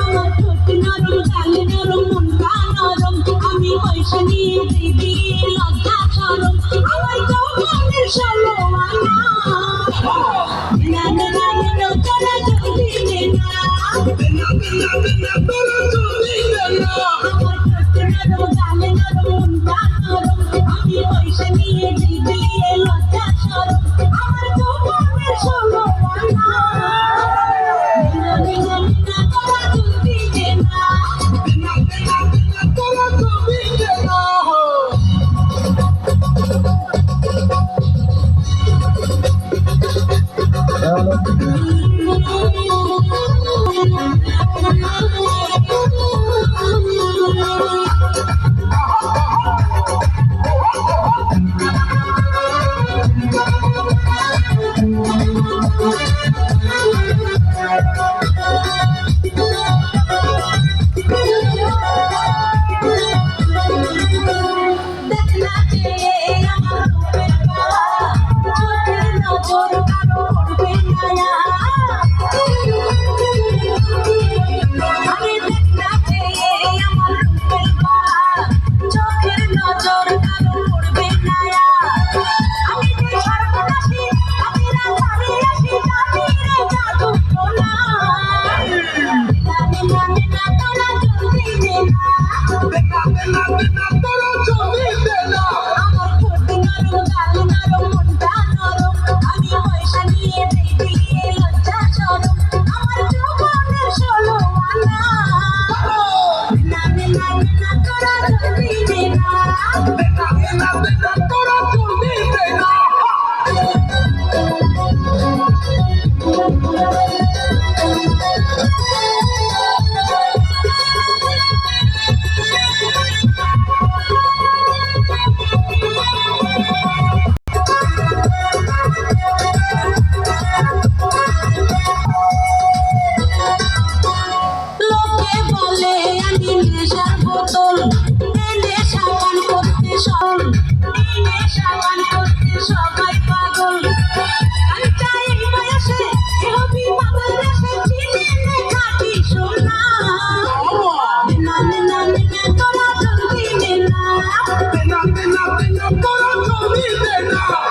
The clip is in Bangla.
আমার ঠোঁট নরম গাল নরম মনটা নরম আমি পয়সা নিয়ে দিবি লজ্জা শরম আমার যৌবনের ষোলো আনা না না না না তোরা জলদি দে না তোরা জলদি দে না আমার ঠোঁট নরম গাল নরম মনটা নরম আমি পয়সা নিয়ে দিবি লজ্জা শরম আমার যৌবনের ষোলো আনা সবাই পাগল এই বয়সে হবি পাগল দেশে চিনে খাটি সোনা না না না না তোরা জলদি দে না তোরা জলদি দে না